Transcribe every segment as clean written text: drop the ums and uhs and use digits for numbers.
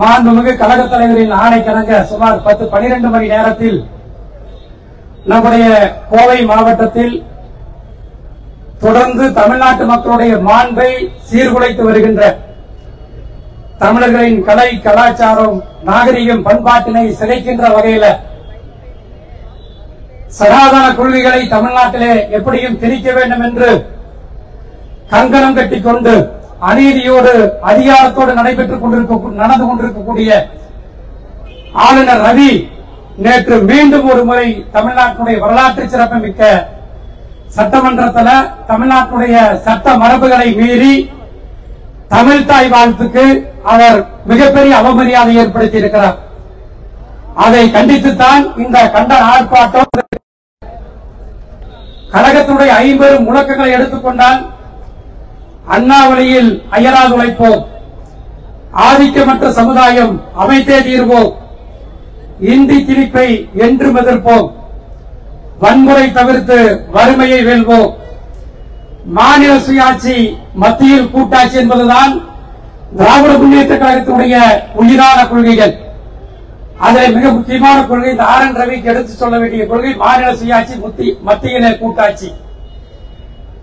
மாண்புமிகு கழக தலைவரின் ஆணைக்கிணங்க சுமார் 10-12 மணி நேரத்தில் நம்முடைய கோவை மாவட்டத்தில் தொடர்ந்து தமிழ்நாட்டு மக்களுடைய மாண்பை சீர்குலைத்து வருகின்ற தமிழர்களின் கலை கலாச்சாரம் நாகரிகம் பண்பாட்டினை சிதைக்கின்ற வகையில் சனாதன கொள்கைகளை தமிழ்நாட்டிலே எப்படியும் திணிக்க வேண்டும் என்று கங்கணம் கட்டிக்கொண்டு அநீதியோடு அதிகாரத்தோடு நடந்து கொண்டிருக்கக்கூடிய ஆளுநர் ரவி நேற்று மீண்டும் ஒரு முறை தமிழ்நாட்டுடைய வரலாற்று சிறப்புமிக்க சட்டமன்றத்தில் தமிழ்நாட்டுடைய சட்ட மரபுகளை மீறி தமிழ்தாய் வாழ்த்துக்கு அவர் மிகப்பெரிய அவமரியாதை ஏற்படுத்தி இருக்கிறார். அதை கண்டித்துத்தான் இந்த கண்டன ஆர்ப்பாட்டம். கழகத்துடைய 50 முழக்கங்களை எடுத்துக்கொண்டால் அண்ணா வழியில் அயராது உழைப்போம், ஆதிக்கமற்ற சமுதாயம் அமைத்தே தீர்வோம், இந்தி திணிப்பை என்றும் எதிர்ப்போம், வன்முறை தவிர்த்து வறுமையை வெல்வோம், மாநில சுயாட்சி மத்தியில் கூட்டாட்சி என்பதுதான் திராவிட முன்னேற்ற கழகத்தினுடைய உயிரான கொள்கைகள். அதில் மிக முக்கியமான கொள்கை இந்த ஆர்.என். ரவிக்கு எடுத்து சொல்ல வேண்டிய கொள்கை மாநில சுயாட்சி மத்தியில கூட்டாட்சி.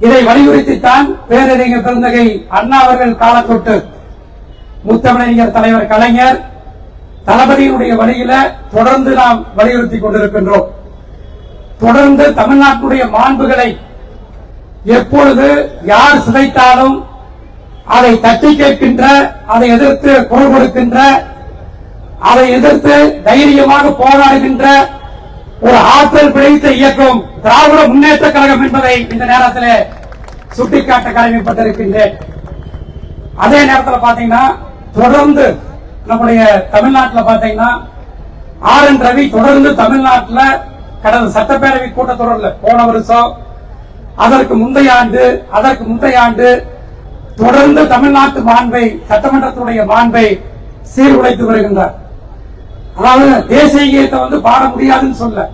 இதை வலியுறுத்தித்தான் பேரறிஞர் பெருந்தகை அண்ணா அவர்கள் காலத்தொட்டு முத்தமிழறிஞர் தலைவர் கலைஞர் தளபதியினுடைய வழியில தொடர்ந்து நாம் வலியுறுத்திக் கொண்டிருக்கின்றோம். தொடர்ந்து தமிழ்நாட்டுடைய மாண்புகளை எப்பொழுது யார் சிதைத்தாலும் அதை தட்டி கேட்கின்ற, அதை எதிர்த்து குரல் கொடுக்கின்ற, அதை எதிர்த்து தைரியமாக போராடுகின்ற ஒரு ஆற்றல் பிழைத்த இயக்கம் திராவிட முன்னேற்ற கழகம் என்பதை இந்த நேரத்தில் சுட்டிக்காட்ட கடமைப்பட்டிருக்கின்றேன். அதே நேரத்தில் பாத்தீங்கன்னா தொடர்ந்து நம்முடைய தமிழ்நாட்டில் பாத்தீங்கன்னா ஆர்.என். ரவி தொடர்ந்து தமிழ்நாட்டில் கடந்த சட்டப்பேரவை கூட்டத்தொடரில் போன வருஷம் அதற்கு முந்தைய ஆண்டு தொடர்ந்து தமிழ்நாட்டு மாண்பை சட்டமன்றத்துடைய மாண்பை சீர்குலைத்து வருகின்றார். அதாவது தேசிய கீதத்தை பாட முடியாதுன்னு சொல்ல,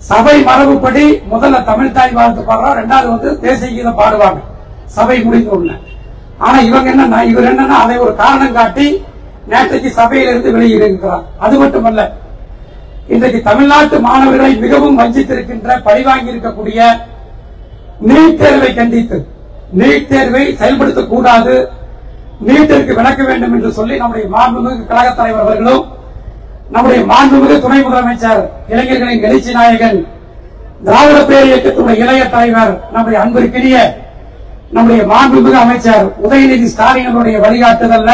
சபை மரபுப்படி முதல்ல தமிழ்தாய் வாழ்த்து பாடுறோம், ரெண்டாவது தேசிய கீதம் பாடுவாங்க சபை முடிந்த உடனே. ஆனா இவர் என்னன்னா அதை ஒரு காரணம் காட்டி நேற்றைக்கு சபையிலிருந்து வெளியிடுகிறார். அது மட்டுமல்ல, இன்றைக்கு தமிழ்நாட்டு மாணவர்களை மிகவும் வஞ்சித்திருக்கின்ற பழிவாங்கி இருக்கக்கூடிய நீட் தேர்வை கண்டித்து நீட் தேர்வை செயல்படுத்தக்கூடாது, நீட்டிற்கு விலக்க வேண்டும் என்று சொல்லி நம்முடைய மாண்புமிகு கழக தலைவர் அவர்களும் நம்முடைய மாண்புமிகு துணை முதலமைச்சர் இளைஞர்களின் எழுச்சி நாயகன் திராவிட பேர் இயக்கத்துடைய இளைய தலைவர் நம்முடைய அன்பிற்கினிய நம்முடைய மாண்புமிகு அமைச்சர் உதயநிதி ஸ்டாலின் அவருடைய வழிகாட்டுதல்ல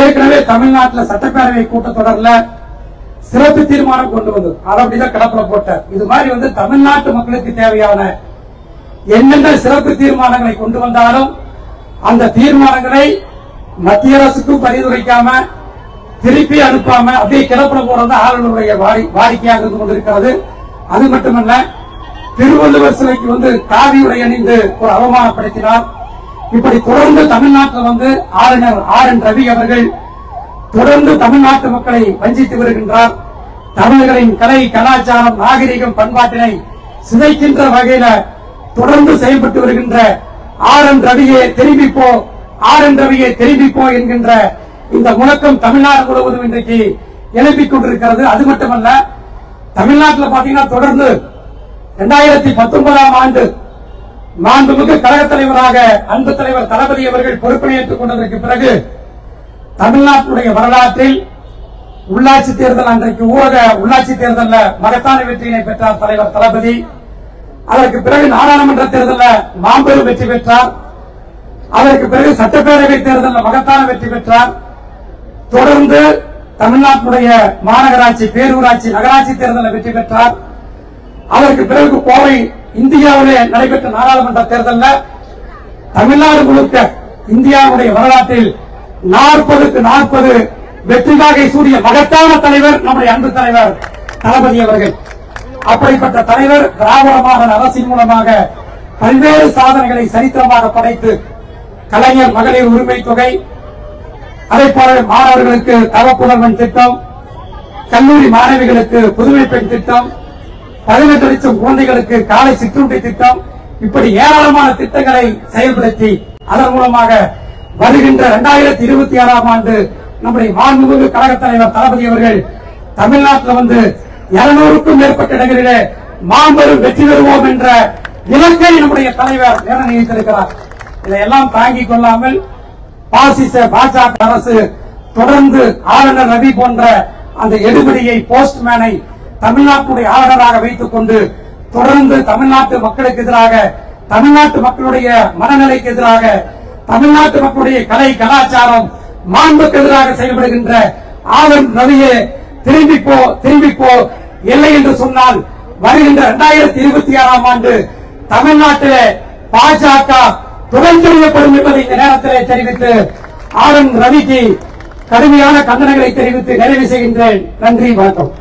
ஏற்கனவே தமிழ்நாட்டில் சட்டப்பேரவை கூட்டத்தொடர்ல சிறப்பு தீர்மானம் கொண்டு வந்து அதை அப்படிதான் கிடப்பில போட்டார். இது மாதிரி தமிழ்நாட்டு மக்களுக்கு தேவையான என்னென்ன சிறப்பு தீர்மானங்களை கொண்டு வந்தாலும் அந்த தீர்மானங்களை மத்திய அரசுக்கும் பரிந்துரைக்காம திருப்பி அனுப்பாம அப்படியே கிடப்பில போறது ஆளுநருடைய வாடிக்கையாக இருந்து கொண்டிருக்கிறது. அது மட்டுமல்ல, திருவள்ளுவர் சிலைக்கு காவி உடை அணிந்து ஒரு அவமானப்படுத்தினார். இப்படி தொடர்ந்து தமிழ்நாட்டில் ஆளுநர் ஆர்.என். ரவி அவர்கள் தொடர்ந்து தமிழ்நாட்டு மக்களை வஞ்சித்து வருகின்றார். தமிழர்களின் கலை கலாச்சாரம் நாகரிகம் பண்பாட்டினை சிதைக்கின்ற வகையில தொடர்ந்து செயல்பட்டு வருகின்ற ஆர்.என். ரவியை திரும்பிப்போ, ஆர்.என். ரவியை திரும்பிப்போ என்கின்ற இந்த முழக்கம் தமிழ்நாடு முழுவதும் இன்றைக்கு எழுப்பிக் கொண்டிருக்கிறது. அது மட்டுமல்ல, தமிழ்நாட்டில் பாத்தீங்கன்னா தொடர்ந்து 2019ஆம் ஆண்டு மாண்புமிகு கழக தலைவராக அன்பு தலைவர் தளபதி அவர்கள் பொறுப்பேற்றுக் கொண்டதற்கு பிறகு தமிழ்நாட்டுடைய வரலாற்றில் உள்ளாட்சி தேர்தல், அன்றைக்கு ஊரக உள்ளாட்சி தேர்தலில் மகத்தான வெற்றியினை பெற்றார் தலைவர் தளபதி. அதற்கு பிறகு நாடாளுமன்ற தேர்தலில் மாபெரும் வெற்றி பெற்றார். அதற்கு பிறகு சட்டப்பேரவை தேர்தலில் மகத்தான வெற்றி பெற்றார். தொடர்ந்து தமிழ்நாட்டுடைய மாநகராட்சி, பேரூராட்சி, நகராட்சி தேர்தலில் வெற்றி பெற்றார். அதற்கு பிறகு கோவை இந்தியாவிலே நடைபெற்ற நாடாளுமன்ற தேர்தலில் தமிழ்நாடு முழுக்க இந்தியாவுடைய வரலாற்றில் 40க்கு 40 வெற்றிவாகை சூடிய மகத்தான தலைவர் நம்முடைய அன்பு தலைவர் தளபதி அவர்கள். அப்படிப்பட்ட தலைவர் திராவிட அரசின் மூலமாக பல்வேறு சாதனைகளை சரித்திரமாக படைத்து கலைஞர் மகளிர் உரிமை தொகை, அதே போல மாணவர்களுக்கு தவப்புணர்வன் திட்டம், கல்லூரி மாணவிகளுக்கு புதுமை பெண் திட்டம், 18 லட்சம் குழந்தைகளுக்கு காலை சிற்றுண்டி திட்டம், இப்படி ஏராளமான திட்டங்களை செயல்படுத்தி அதன் மூலமாக வருகின்ற 2026ஆம் ஆண்டு நம்முடைய மாண்புமிகு கழக தலைவர் தளபதி அவர்கள் தமிழ்நாட்டில் வந்து 200க்கும் மேற்பட்ட இடங்களிலே மாபெரும் வெற்றி பெறுவோம் என்ற இலக்கை நம்முடைய தலைவர் நிர்ணயித்திருக்கிறார். இதையெல்லாம் தாங்கிக் கொள்ளாமல் பாசிச பாஜக அரசு தொடர்ந்து ஆளுநர் ரவி போன்ற அந்த எடுபடியை போஸ்ட்மேனை தமிழ்நாட்டுடைய ஆளுநராக வைத்துக் கொண்டு தொடர்ந்து தமிழ்நாட்டு மக்களுக்கு எதிராக, தமிழ்நாட்டு மக்களுடைய மனநிலைக்கு எதிராக, தமிழ்நாட்டு மக்களுடைய கலை கலாச்சாரம் மாண்புக்கு எதிராக செயல்படுகின்ற ஆளுநர் ரவியே திரும்பிப்போ இல்லை என்று சொன்னால் வருகின்ற 2026ஆம் ஆண்டு தமிழ்நாட்டிலே பாஜக துடைத்தெறியப்படும் என்பதை இந்த நேரத்திலே தெரிவித்து ஆளுநர் ரவிக்கு கடுமையான கண்டனங்களை தெரிவித்து நிறைவு செய்கின்றேன். நன்றி, வணக்கம்.